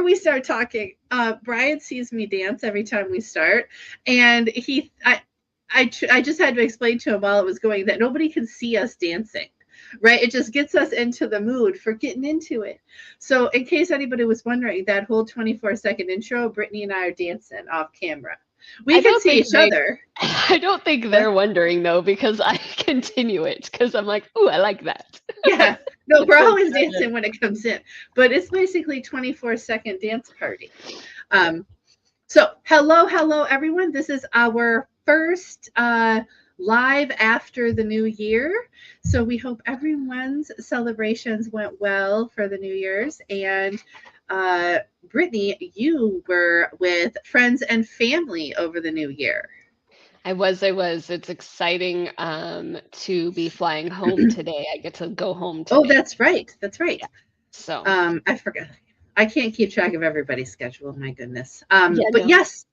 before we start talking, Brian sees me dance every time we start, and I just had to explain to him while it was going that nobody can see us dancing, right? It just gets us into the mood for getting into it. So in case anybody was wondering, that whole 24-second intro, Brittany and I are dancing off camera. We can see each other. I don't think they're wondering though, because I continue it because I'm like, oh, I like that. Yeah, no, we're always dancing when it comes in, but it's basically 24-second dance party. So hello everyone. This is our first live after the new year. So we hope everyone's celebrations went well for the New Year's. And Brittany, you were with friends and family over the new year. I was. It's exciting to be flying home today. I get to go home today. Oh, that's right. Yeah. So I forgot. I can't keep track of everybody's schedule. My goodness. But yes,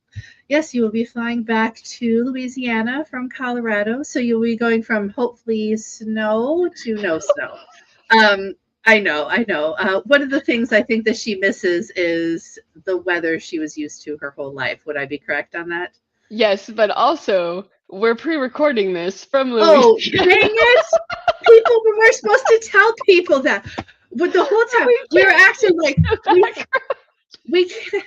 you will be flying back to Louisiana from Colorado. So you'll be going from hopefully snow to no snow. I know. One of the things I think that she misses is the weather she was used to her whole life. Would I be correct on that? Yes, but also we're pre-recording this from Louisiana. Oh, dang it! People, we're supposed to tell people that. But the whole time we were acting like we can't.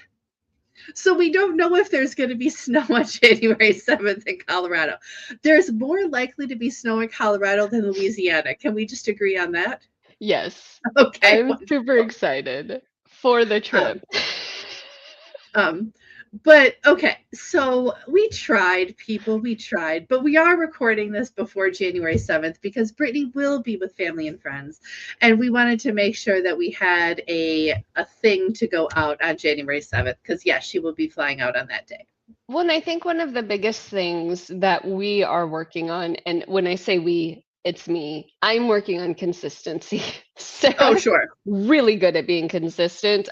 So we don't know if there's going to be snow on January 7th in Colorado. There's more likely to be snow in Colorado than Louisiana. Can we just agree on that? Yes. Okay. I'm super excited for the trip. But okay, so we tried, but we are recording this before January 7th because Brittany will be with family and friends. And we wanted to make sure that we had a thing to go out on January 7th because, yes, she will be flying out on that day. Well, and I think one of the biggest things that we are working on, and when I say we, it's me, I'm working on consistency. Oh, sure. Really good at being consistent.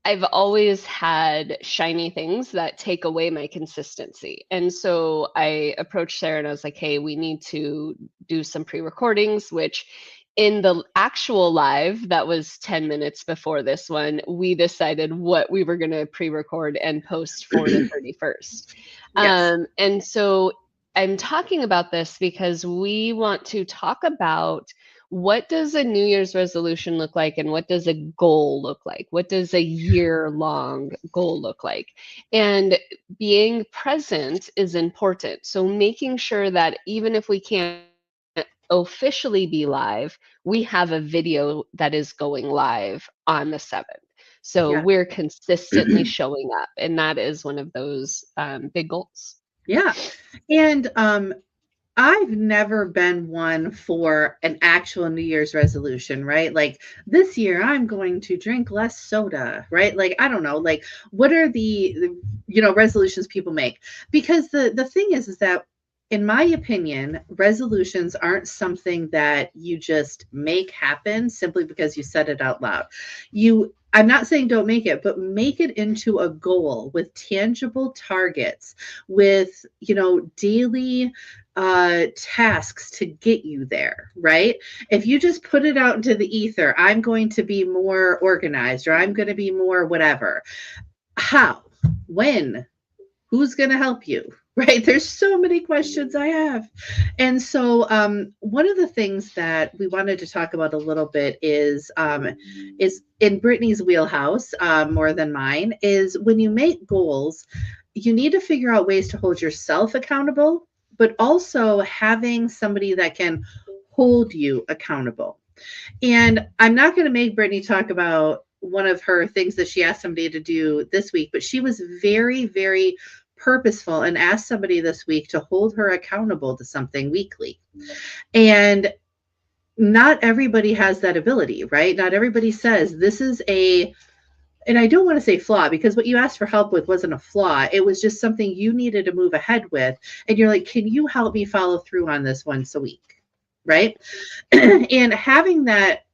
I've always had shiny things that take away my consistency. And so I approached Sarah and I was like, hey, we need to do some pre-recordings, which in the actual live that was 10 minutes before this one, we decided what we were going to pre-record and post for the 31st. Yes. And so I'm talking about this because we want to talk about what does a New Year's resolution look like and what does a goal look like? What does a year-long goal look like? And being present is important. So making sure that even if we can't officially be live, we have a video that is going live on the 7th. So we're consistently showing up, and that is one of those big goals. Yeah. And I've never been one for an actual New Year's resolution, right? Like this year I'm going to drink less soda, right? Like, I don't know, like what are the resolutions people make? Because the thing is that in my opinion, resolutions aren't something that you just make happen simply because you said it out loud. I'm not saying don't make it, but make it into a goal with tangible targets, with, daily tasks to get you there, right? If you just put it out into the ether, I'm going to be more organized or I'm going to be more whatever. How? When? Who's going to help you? Right? There's so many questions I have. And so one of the things that we wanted to talk about a little bit is in Brittany's wheelhouse, more than mine, is when you make goals, you need to figure out ways to hold yourself accountable, but also having somebody that can hold you accountable. And I'm not going to make Brittany talk about one of her things that she asked somebody to do this week, but she was very, very purposeful and asked somebody this week to hold her accountable to something weekly. And not everybody has that ability, right? Not everybody says this is and I don't want to say flaw, because what you asked for help with wasn't a flaw. It was just something you needed to move ahead with. And you're like, can you help me follow through on this once a week? Right. And having that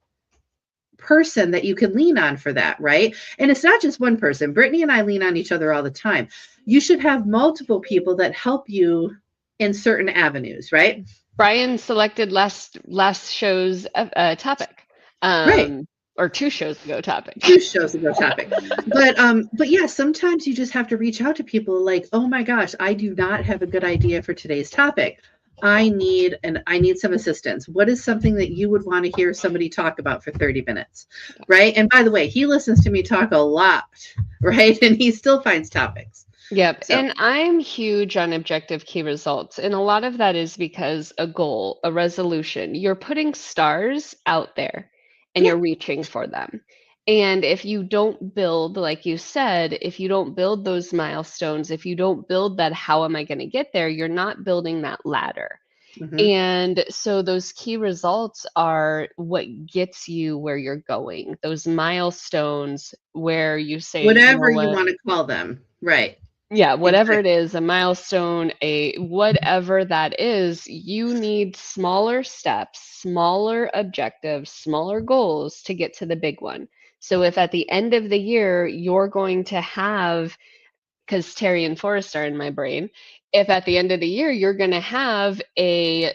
person that you can lean on for that, right? And it's not just one person. Brittany and I lean on each other all the time. You should have multiple people that help you in certain avenues, right? Brian selected last show's topic. Right. or 2 shows ago topic. 2 shows ago topic. But yeah, sometimes you just have to reach out to people like, oh my gosh, I do not have a good idea for today's topic. I need some assistance. What is something that you would want to hear somebody talk about for 30 minutes? Right. And by the way, he listens to me talk a lot, right? And he still finds topics. Yep. So And I'm huge on objective key results. And a lot of that is because a goal, a resolution, you're putting stars out there and yeah. you're reaching for them. And if you don't build, like you said, if you don't build those milestones, if you don't build that, how am I going to get there? You're not building that ladder. Mm-hmm. And so those key results are what gets you where you're going. Those milestones where you say, you Whatever know you what? want to call them. Right. Yeah, whatever it Exactly. is, a milestone, a whatever that is, you need smaller steps, smaller objectives, smaller goals to get to the big one. So if at the end of the year you're going to have, because Terry and Forrest are in my brain, if at the end of the year you're going to have a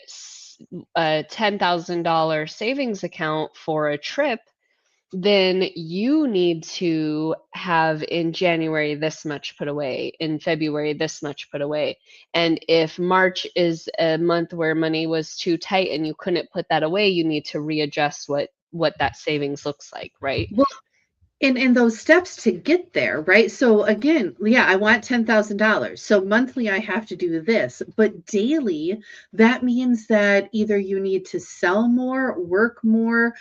$10,000 savings account for a trip, then you need to have in January this much put away, in February this much put away. And if March is a month where money was too tight and you couldn't put that away, you need to readjust what that savings looks like, right? Well, in those steps to get there, right? So again, yeah, I want $10,000. So monthly I have to do this, but daily that means that either you need to sell more, work more,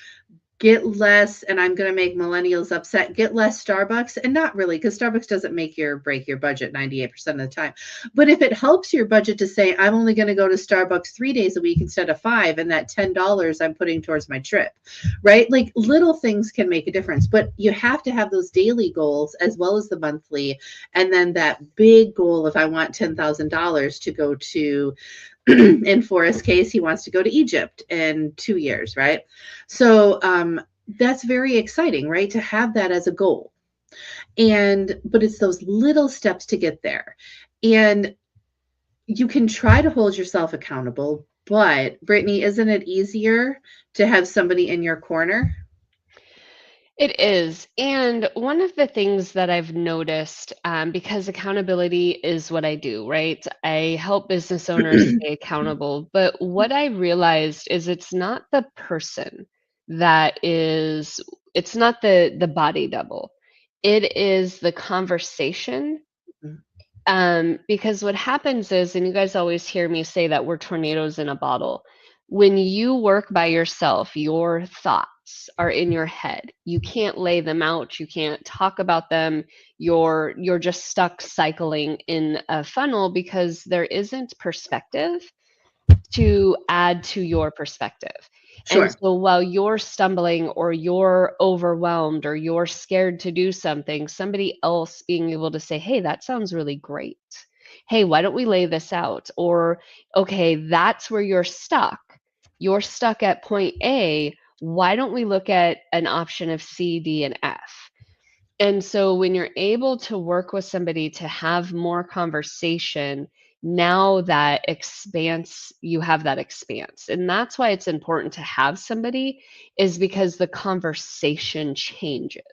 get less, and I'm going to make millennials upset, get less Starbucks. And not really, because Starbucks doesn't make your break your budget 98% of the time. But if it helps your budget to say, I'm only going to go to Starbucks 3 days a week instead of 5, and that $10 I'm putting towards my trip, right? Like little things can make a difference, but you have to have those daily goals as well as the monthly. And then that big goal, if I want $10,000 to go to, in Forrest's case, he wants to go to Egypt in 2 years, right? So that's very exciting, right? To have that as a goal. But it's those little steps to get there. And you can try to hold yourself accountable, but Brittany, isn't it easier to have somebody in your corner? It is. And one of the things that I've noticed, because accountability is what I do, right? I help business owners stay accountable. But what I realized is it's not the person that is, it's not the body double. It is the conversation. Because what happens is, and you guys always hear me say that we're tornadoes in a bottle. When you work by yourself, your thoughts are in your head. You can't lay them out. You can't talk about them. You're just stuck cycling in a funnel because there isn't perspective to add to your perspective. And Sure. so while you're stumbling or you're overwhelmed or you're scared to do something, somebody else being able to say, hey, that sounds really great. Hey, why don't we lay this out? Or, okay, that's where you're stuck. You're stuck at point A. Why don't we look at an option of C, D, and F? And so when you're able to work with somebody to have more conversation, now that expanse, you have that expanse. And that's why it's important to have somebody, is because the conversation changes.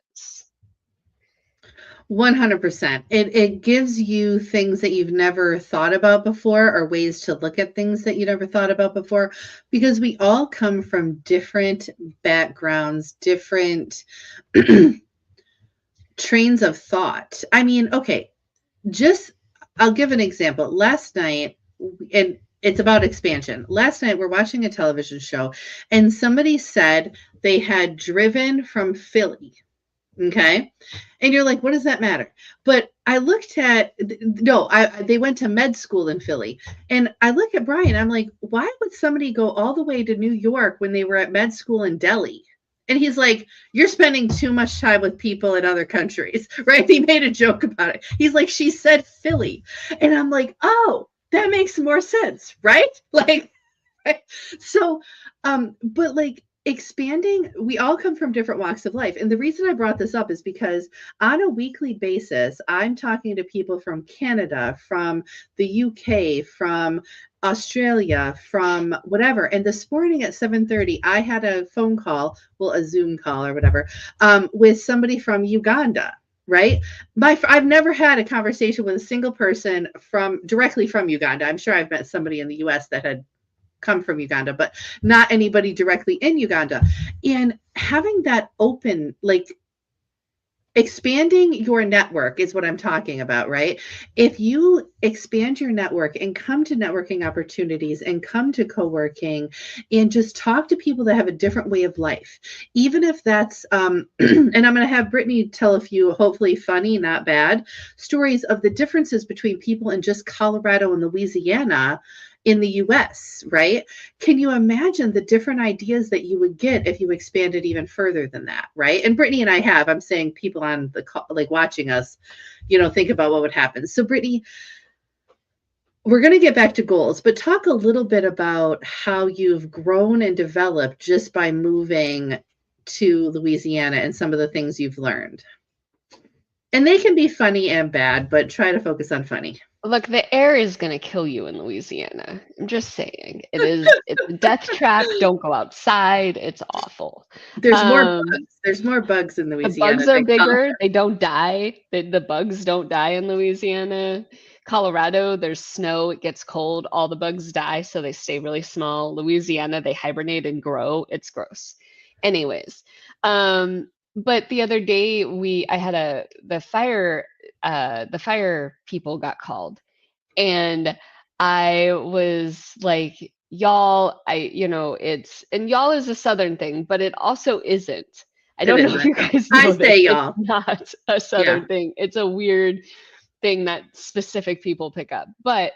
100%. It gives you things that you've never thought about before, or ways to look at things that you never thought about before, because we all come from different backgrounds, different trains of thought. I mean, okay, just I'll give an example. Last night, and it's about expansion. Last night, we're watching a television show, and somebody said they had driven from Philly. Okay. And you're like, what does that matter? But I looked at, no, they went to med school in Philly. And I look at Brian, I'm like, why would somebody go all the way to New York when they were at med school in Delhi? And he's like, you're spending too much time with people in other countries, right? He made a joke about it. He's like, she said Philly. And I'm like, oh, that makes more sense, right? Like, right? So, but like, expanding, we all come from different walks of life. And the reason I brought this up is because on a weekly basis, I'm talking to people from Canada, from the UK, from Australia, from whatever. And this morning at 7:30, I had a phone call, well, a Zoom call or whatever, with somebody from Uganda. Right. I've never had a conversation with a single person directly from Uganda. I'm sure I've met somebody in the US that had come from Uganda, but not anybody directly in Uganda. And having that open, like expanding your network is what I'm talking about, right? If you expand your network and come to networking opportunities and come to co-working and just talk to people that have a different way of life, even if that's, and I'm going to have Brittany tell a few, hopefully funny, not bad, stories of the differences between people in just Colorado and Louisiana in the US, right? Can you imagine the different ideas that you would get if you expanded even further than that, right? And Brittany and I I'm saying people on the call, like watching us, think about what would happen. So Brittany, we're going to get back to goals, but talk a little bit about how you've grown and developed just by moving to Louisiana and some of the things you've learned. And they can be funny and bad, but try to focus on funny. Look, the air is going to kill you in Louisiana. I'm just saying. It's a death trap. Don't go outside. It's awful. There's more bugs. There's more bugs in Louisiana. The bugs are bigger. They don't die. The bugs don't die in Louisiana. Colorado, there's snow. It gets cold. All the bugs die, so they stay really small. Louisiana, they hibernate and grow. It's gross. Anyways, but the other day I had the fire people got called, and I was like, y'all, y'all is a Southern thing, but it also isn't. I don't know if you guys know I say y'all. It's not a Southern thing. It's a weird thing that specific people pick up. But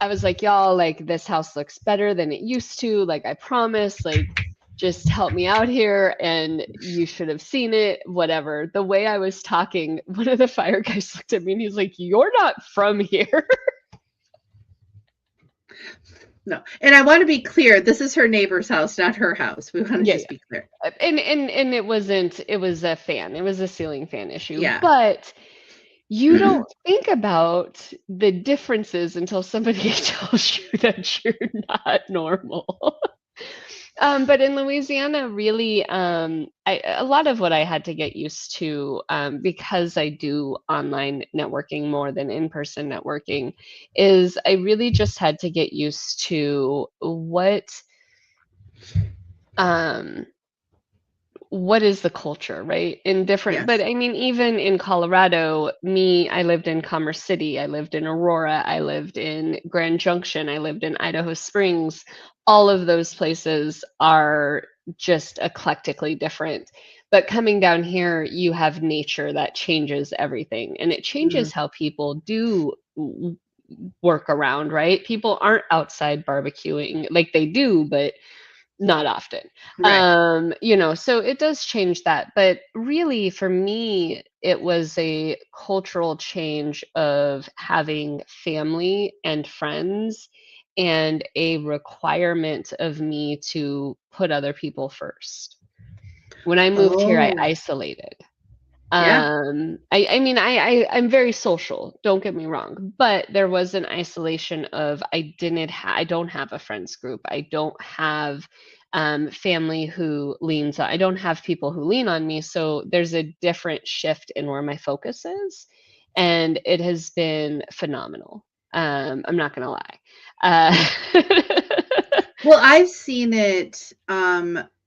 I was like, y'all, like, this house looks better than it used to. Like, I promise, like, just help me out here, and you should have seen it, whatever. The way I was talking, one of the fire guys looked at me and he's like, you're not from here. No. And I want to be clear, this is her neighbor's house, not her house. We want to just be clear. And it was a fan. It was a ceiling fan issue. Yeah. But you don't think about the differences until somebody tells you that you're not normal. But in Louisiana, really, a lot of what I had to get used to, because I do online networking more than in-person networking, is I really just had to get used to what is the culture, right? In different, yes. But I mean, even in Colorado, I lived in Commerce City, I lived in Aurora, I lived in Grand Junction, I lived in Idaho Springs. All of those places are just eclectically different. But coming down here, you have nature that changes everything. And it changes how people do work around, right? People aren't outside barbecuing, like they do, but not often. Right. So it does change that. But really, for me, it was a cultural change of having family and friends, and a requirement of me to put other people first. When I moved here, I isolated. I'm very social, don't get me wrong, but there was an isolation of I don't have a friends group. I don't have family who leans on, I don't have people who lean on me. So there's a different shift in where my focus is. And it has been phenomenal. I'm not going to lie. Well, I've seen it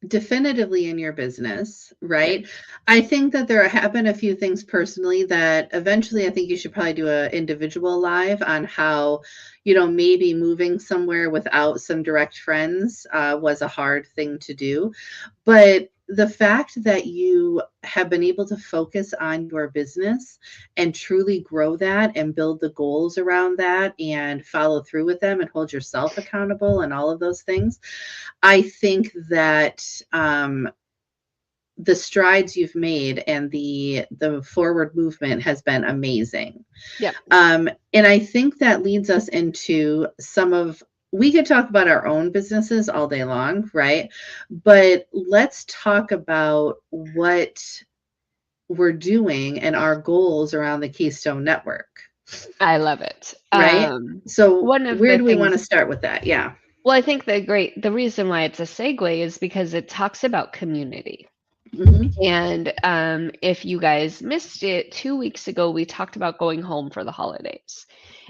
definitively in your business, right? Yeah. I think that there have been a few things personally that eventually I think you should probably do an individual live on how, maybe moving somewhere without some direct friends was a hard thing to do. But the fact that you have been able to focus on your business and truly grow that and build the goals around that and follow through with them and hold yourself accountable and all of those things, I think that the strides you've made and the forward movement has been amazing. Yeah. And I think that leads us into some of we could talk about our own businesses all day long, right? But let's talk about what we're doing and our goals around the Keystone Network, I love it. right? So, One of where the do we want things to start with that? Yeah. well, I think the reason why it's a segue is because it talks about community. Hmm. And if you guys missed it, 2 weeks ago, we talked about going home for the holidays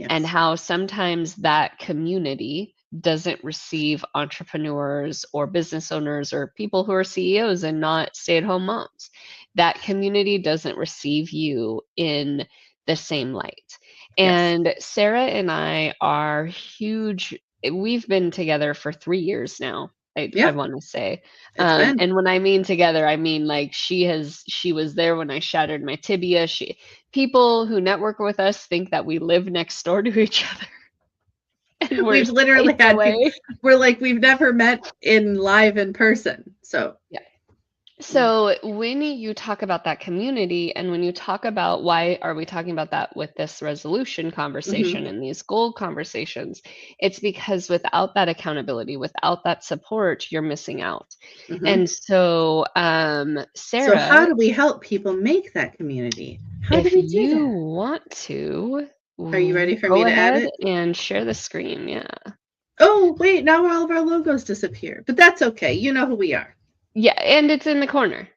and Yes. how sometimes that community doesn't receive entrepreneurs or business owners or people who are CEOs and not stay at home moms. That community doesn't receive you in the same light. Yes. And Sarah and I are huge. We've been together for 3 years now, I Yep. want to say. It's been. And when I mean together, I mean like she was there when I shattered my tibia. People who network with us think that we live next door to each other and we're We've literally states had people, away. we're like, we've never met in live in person. So, Yeah. mm, So when you talk about that community and when you talk about why are we talking about that with this resolution mhm, conversation and these goal conversations, it's because without that accountability, without that support, you're missing out. mhm. And so, So, Sarah, how do we help people make that community? How do if we do you that? want to, Are you ready for me go to add ahead it? and share the screen. Yeah. Oh, wait, now all of our logos disappear, but that's okay. You know who we are. Yeah, and it's in the corner.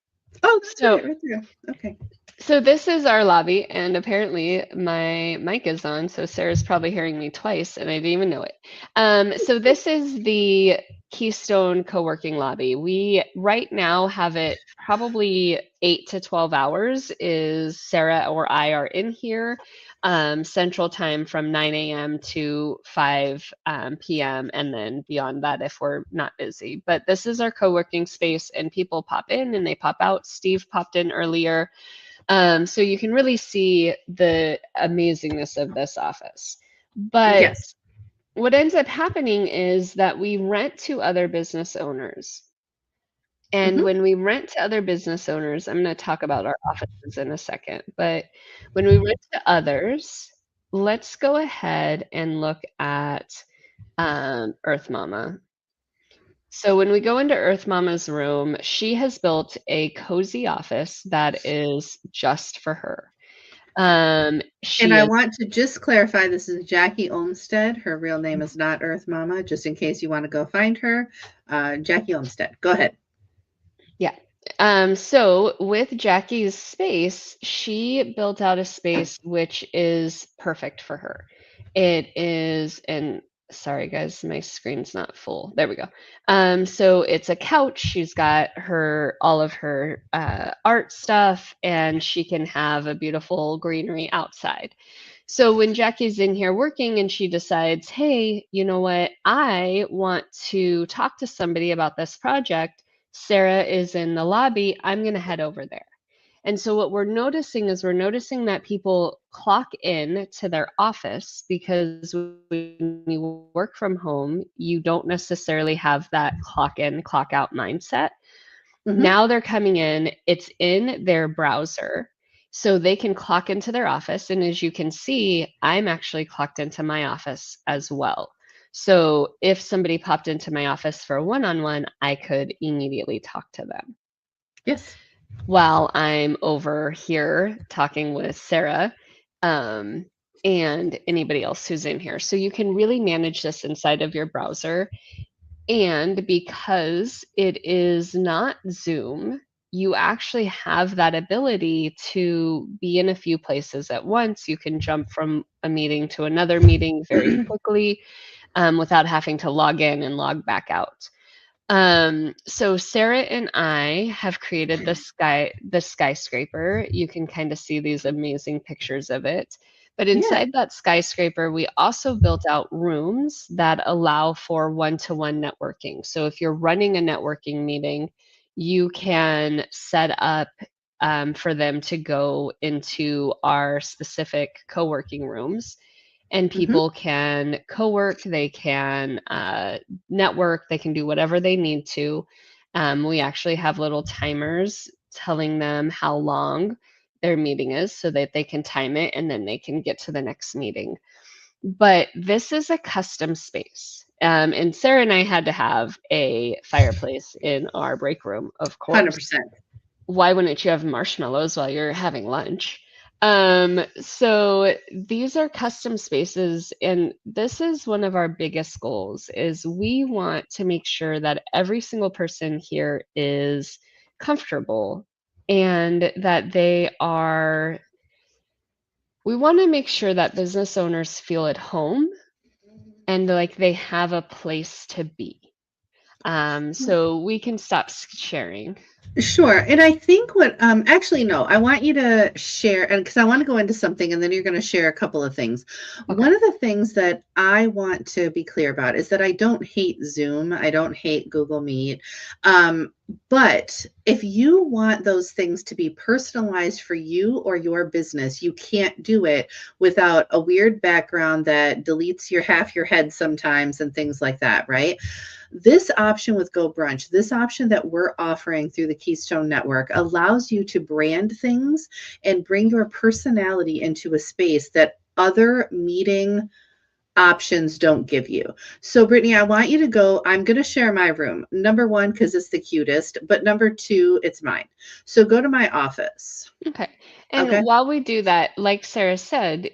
Oh, that's So right, right there. Okay. So this is our lobby, and apparently my mic is on, so Sarah's probably hearing me twice, and I didn't even know it. So this is the Keystone co-working lobby. We right now have it probably 8 to 12 hours is Sarah or I are in here, Central Time from 9 a.m. to 5 p.m. and then beyond that if we're not busy. But this is our co-working space, and people pop in and they pop out. Steve popped in earlier. So you can really see the amazingness of this office. But Yes. what ends up happening is that we rent to other business owners. And Mhm. when we rent to other business owners, I'm going to talk about our offices in a second. But when we rent to others, let's go ahead and look at Earth Mama. So when we go into Earth Mama's room, she has built a cozy office that is just for her. And She I is want to just clarify, this is Jackie Olmsted. Her real name is not Earth Mama, just in case you wanna go find her. Jackie Olmsted. Go ahead. yeah. So with Jackie's space, she built out a space which is perfect for her. It is, and sorry guys, my screen's not full. There we go. So it's a couch. She's got her all of her art stuff, and she can have a beautiful greenery outside. So when Jackie's in here working and she decides, hey, you know what? I want to talk to somebody about this project. Sarah is in the lobby. I'm going to head over there. And so what we're noticing is we're noticing that people clock in to their office because when you work from home, you don't necessarily have that clock in, clock out mindset. Mhm. Now they're coming in, it's in their browser, so they can clock into their office. And as you can see, I'm actually clocked into my office as well. So if somebody popped into my office for a one-on-one, I could immediately talk to them Yes. while I'm over here talking with Sarah um, and anybody else who's in here. So you can really manage this inside of your browser. And because it is not Zoom, you actually have that ability to be in a few places at once. You can jump from a meeting to another meeting very quickly without having to log in and log back out. So Sarah and I have created the skyscraper. You can kind of see these amazing pictures of it. But Yeah. inside that skyscraper, we also built out rooms that allow for one-to-one networking. So if you're running a networking meeting, you can set up for them to go into our specific co-working rooms and Mhm. people can co-work, they can network, they can do whatever they need to. We actually have little timers telling them how long their meeting is so that they can time it and then they can get to the next meeting. But this is a custom space. And Sarah and I had to have a fireplace in our break room, of course. 100%. Why wouldn't you have marshmallows while you're having lunch? So these are custom spaces, and this is one of our biggest goals is we want to make sure that every single person here is comfortable and that we want to make sure that business owners feel at home and like they have a place to be. So we can stop sharing. Sure. And I think what actually no, I want you to share and because I want to go into something and then you're going to share a couple of things. Okay. One of the things that I want to be clear about is that I don't hate Zoom. I don't hate Google Meet. But if you want those things to be personalized for you or your business, you can't do it without a weird background that deletes your half your head sometimes and things like that, right? This option with Go Brunch, this option that we're offering through the Keystone Network allows you to brand things and bring your personality into a space that other meeting options don't give you. So, Brittany, I want you to go. I'm going to share my room. Number one, because it's the cutest, but number two, it's mine. So, go to my office. Okay. And Okay. while we do that, like Sarah said,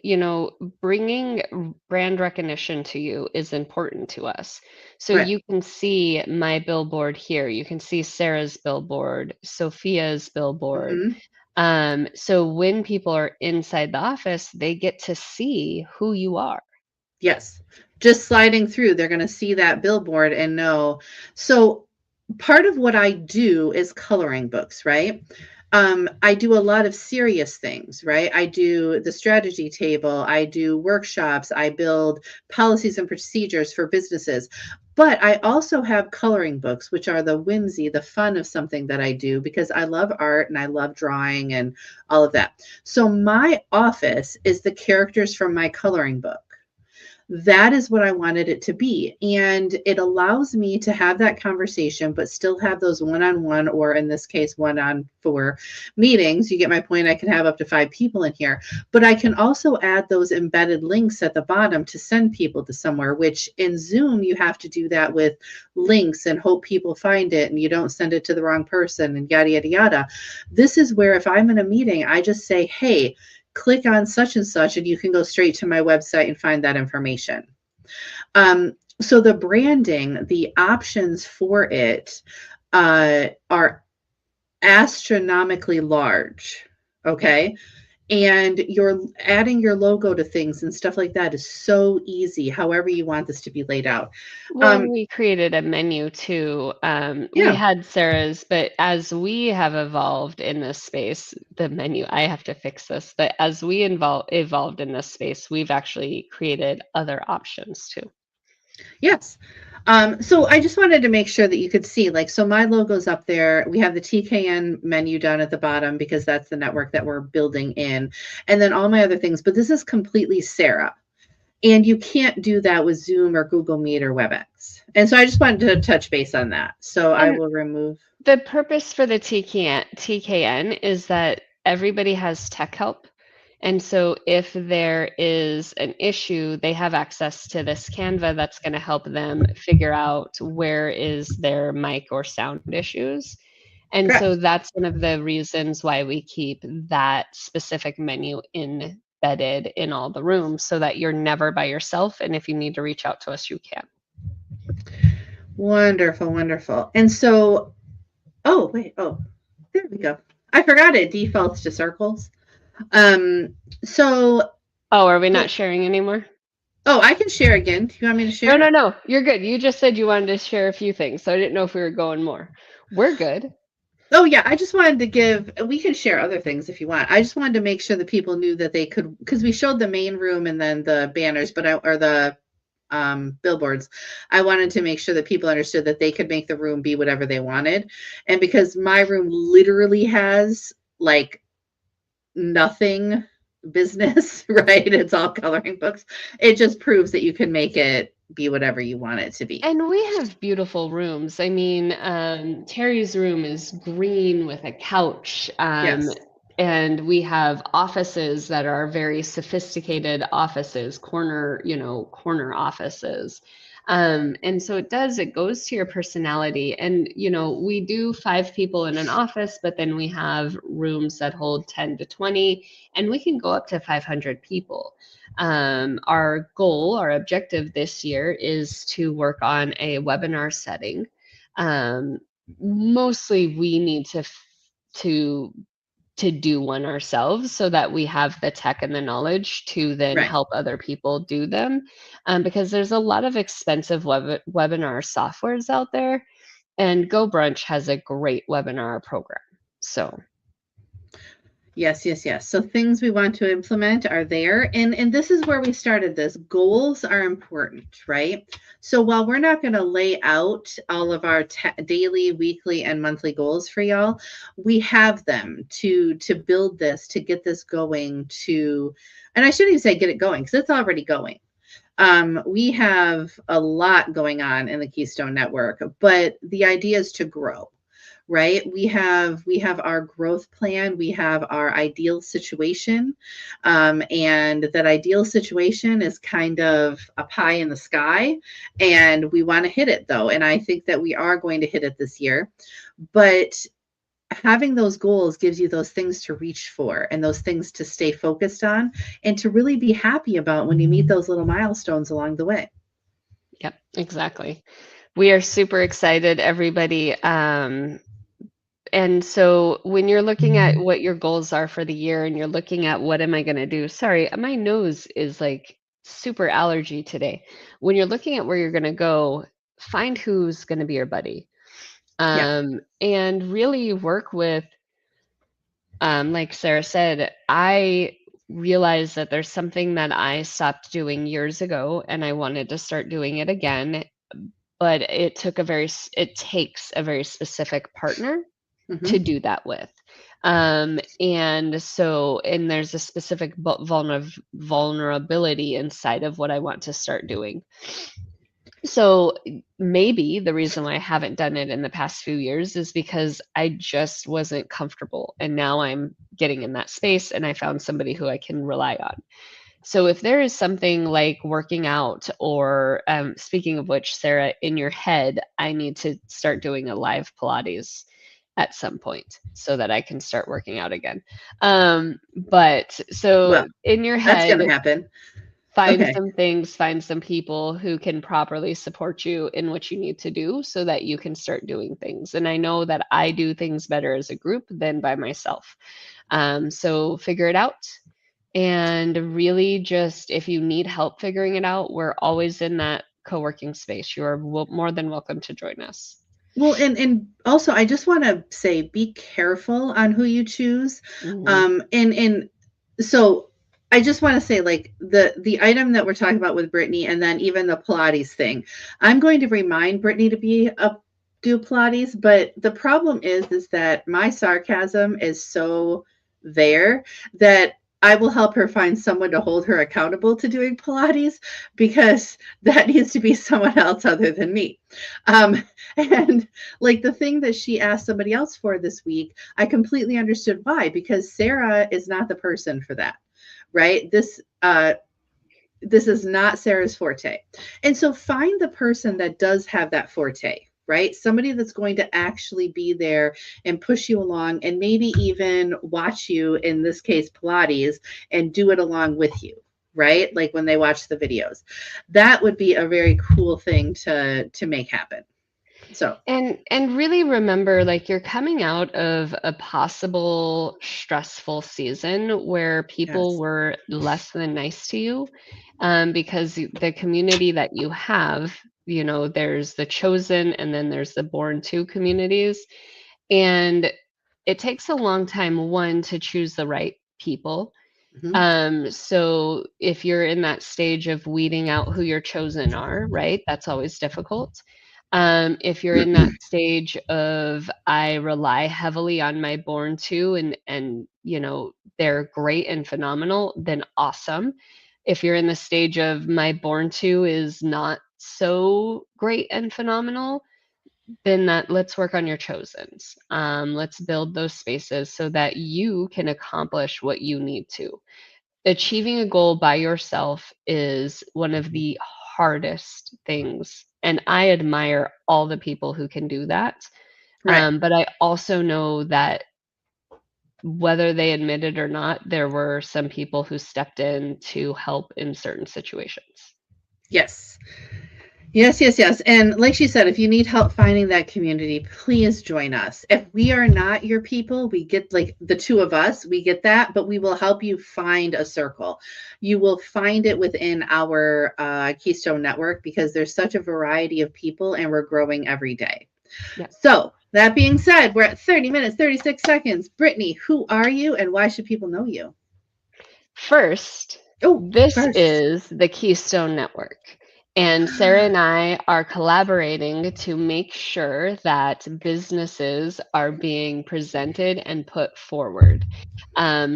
bringing brand recognition to you is important to us. So Right. you can see my billboard here. You can see Sarah's billboard, Sophia's billboard. Hmm. So when people are inside the office, they get to see who you are. Yes. Just sliding through, they're going to see that billboard and know. So, part of what I do is coloring books, right? I do a lot of serious things, right? I do the strategy table, I do workshops, I build policies and procedures for businesses. But I also have coloring books, which are the whimsy, the fun of something that I do because I love art and I love drawing and all of that. So my office is the characters from my coloring book. That is what I wanted it to be. And it allows me to have that conversation, but still have those one on one, or in this case, 1-on-4 meetings. You get my point. I can have up to 5 people in here, but I can also add those embedded links at the bottom to send people to somewhere, which in Zoom, you have to do that with links and hope people find it and you don't send it to the wrong person and yada, yada, yada. This is where if I'm in a meeting, I just say, hey, click on such and such, and you can go straight to my website and find that information. So the branding, the options for it are astronomically large. Okay. And you're adding your logo to things and stuff like that is so easy, however you want this to be laid out. Well, and we created a menu too. We Yeah. had Sarah's, but as we have evolved in this space, the menu, I have to fix this, but as we evolved in this space, we've actually created other options too. Yes. So I just wanted to make sure that you could see, like, so my logo's up there. We have the TKN menu down at the bottom because that's the network that we're building in, and then all my other things. But this is completely Sarah. And you can't do that with Zoom or Google Meet or WebEx. And so I just wanted to touch base on that. So I And will remove. the purpose for the TKN is that everybody has tech help. And so if there is an issue, they have access to this Canva that's going to help them figure out where is their mic or sound issues. And so Correct. that's one of the reasons why we keep that specific menu embedded in all the rooms so that you're never by yourself. And if you need to reach out to us, you can. Wonderful, wonderful. And so, oh, wait, oh, there we go. I forgot it defaults to circles. So, Oh, are we not sharing anymore? oh, I can share again. Do you want me to share? No. You're good. You just said you wanted to share a few things, so I didn't know if we were going more. We're good. Oh, yeah. I just wanted to we can share other things if you want. I just wanted to make sure that people knew that they could, because we showed the main room and then the banners, or the billboards. I wanted to make sure that people understood that they could make the room be whatever they wanted. And because my room literally has like nothing business, right? It's all coloring books. It just proves that you can make it be whatever you want it to be. And we have beautiful rooms. I mean, Terry's room is green with a couch. Yes. and we have offices that are very sophisticated offices, corner offices. And so it goes to your personality. And, we do 5 people in an office, but then we have rooms that hold 10 to 20, and we can go up to 500 people. Our objective this year is to work on a webinar setting. Um, Mostly we need to do one ourselves so that we have the tech and the knowledge to then Right. help other people do them. Because there's a lot of expensive webinar softwares out there, and Go Brunch has a great webinar program. So, Yes, yes, yes. So things we want to implement are there. And this is where we started this. Goals are important, right? So while we're not going to lay out all of our daily, weekly, and monthly goals for y'all, we have them to build this, to get this going, and I shouldn't even say get it going because it's already going. We have a lot going on in the Keystone Network, but the idea is to grow, right? We have our growth plan, we have our ideal situation, and that ideal situation is kind of a pie in the sky, and we want to hit it though, and I think that we are going to hit it this year. But having those goals gives you those things to reach for and those things to stay focused on and to really be happy about when you meet those little milestones along the way. yep, exactly. We are super excited, everybody. And so when you're looking at what your goals are for the year and you're looking at what am I going to do? Sorry, my nose is like super allergy today. When you're looking at where you're going to go, find who's going to be your buddy. Yeah. And really work with, like Sarah said, I realized that there's something that I stopped doing years ago and I wanted to start doing it again, but it takes a very specific partner to Hmm. do that with. And there's a specific vulnerability inside of what I want to start doing. So maybe the reason why I haven't done it in the past few years is because I just wasn't comfortable. And now I'm getting in that space and I found somebody who I can rely on. So if there is something like working out, or speaking of which, Sarah, in your head, I need to start doing a live Pilates at some point so that I can start working out again. But so Well, in your that's going head, to happen. find Okay. some things, find some people who can properly support you in what you need to do so that you can start doing things. And I know that I do things better as a group than by myself. So figure it out. And really, just if you need help figuring it out, we're always in that co working space. You are more than welcome to join us. Well, and also I just want to say be careful on who you choose. Hmm. And so I just want to say, like, the item that we're talking about with Brittany, and then even the Pilates thing. I'm going to remind Brittany to be up do Pilates, but the problem is that my sarcasm is so there that I will help her find someone to hold her accountable to doing Pilates, because that needs to be someone else other than me. Um, and like the thing that she asked somebody else for this week, I completely understood why, because Sarah is not the person for that, right? This is not Sarah's forte. And so find the person that does have that forte, right? Somebody that's going to actually be there and push you along and maybe even watch you, in this case, Pilates, and do it along with you, right? Like when they watch the videos. That would be a very cool thing to make happen. So, And really remember, like, you're coming out of a possible stressful season where people yes. were less than nice to you, because the community that you have, there's the chosen and then there's the born to communities. And it takes a long time, one, to choose the right people. Mhm. So if you're in that stage of weeding out who your chosen are, right, that's always difficult. If you're in that stage of I rely heavily on my born to, and they're great and phenomenal, then awesome. If you're in the stage of my born to is not so great and phenomenal, then let's work on your chosens. Let's build those spaces so that you can accomplish what you need to. Achieving a goal by yourself is one of the hardest things, and I admire all the people who can do that. Right. But I also know that whether they admit it or not, there were some people who stepped in to help in certain situations. Yes. Yes, yes, yes. And like she said, if you need help finding that community, please join us. If we are not your people, we get like the two of us, we get that, but we will help you find a circle. You will find it within our Keystone Network because there's such a variety of people and we're growing every day. Yeah. So, that being said, we're at 30 minutes, 36 seconds. Brittany, who are you and why should people know you? First, Oh, this first. is the Keystone Network. And Sarah and I are collaborating to make sure that businesses are being presented and put forward.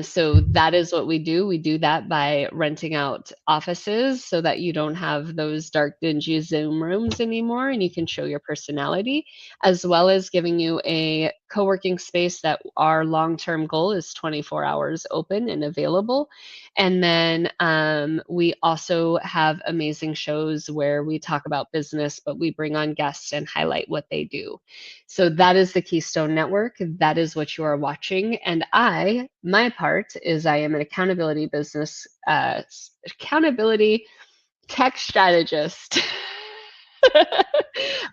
So that is what we do. We do that by renting out offices so that you don't have those dark, dingy Zoom rooms anymore and you can show your personality, as well as giving you a co-working space that our long-term goal is 24 hours open and available. And then we also have amazing shows where we talk about business, but we bring on guests and highlight what they do. So that is the Keystone Network. That is what you are watching. And my part is I am an accountability tech strategist.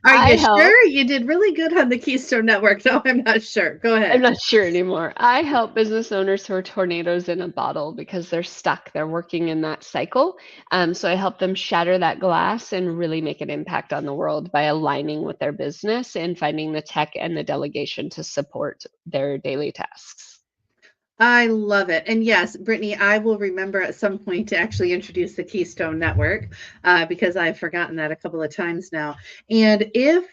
Are I you help. sure? You did really good on the Keystone Network. No, I'm not sure. Go I'm ahead. not sure anymore. I help business owners who are tornadoes in a bottle because they're stuck. They're working in that cycle. So I help them shatter that glass and really make an impact on the world by aligning with their business and finding the tech and the delegation to support their daily tasks. I love it. And yes, Brittany, I will remember at some point to actually introduce the Keystone Network because I've forgotten that a couple of times now. And if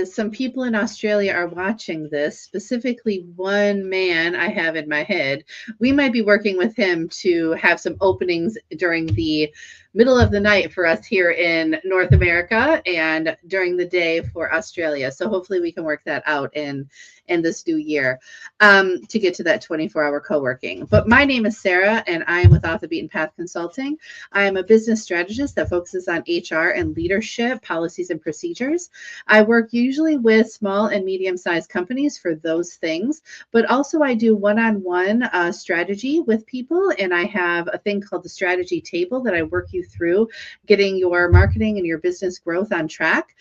some people in Australia are watching this, specifically one man I have in my head, we might be working with him to have some openings during the middle of the night for us here in North America and during the day for Australia. So hopefully we can work that out in this new year to get to that 24-hour co-working. But my name is Sarah, and I am with Off the Beaten Path Consulting. I am a business strategist that focuses on HR and leadership, policies, and procedures. I work usually with small and medium-sized companies for those things, but also I do one-on-one strategy with people, and I have a thing called the strategy table that I work you through getting your marketing and your business growth on track.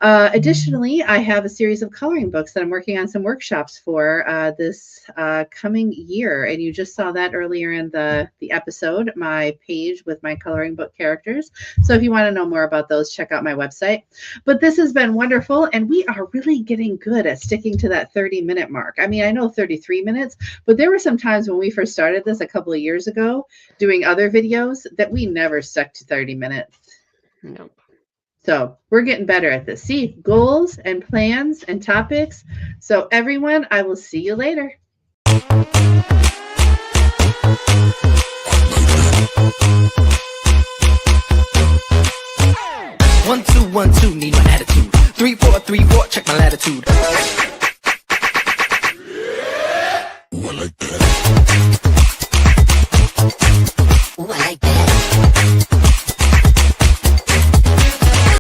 Additionally, I have a series of coloring books that I'm working on some workshops for this coming year. And you just saw that earlier in the episode, my page with my coloring book characters. So if you want to know more about those, check out my website. But this has been wonderful. And we are really getting good at sticking to that 30-minute mark. I mean, I know 33 minutes, but there were some times when we first started this a couple of years ago doing other videos that we never stuck to 30 minutes. Nope. So we're getting better at this. See, goals and plans and topics. So everyone, I will see you later. 1 2 1 2, need my attitude. 3 4 3 4, check my latitude.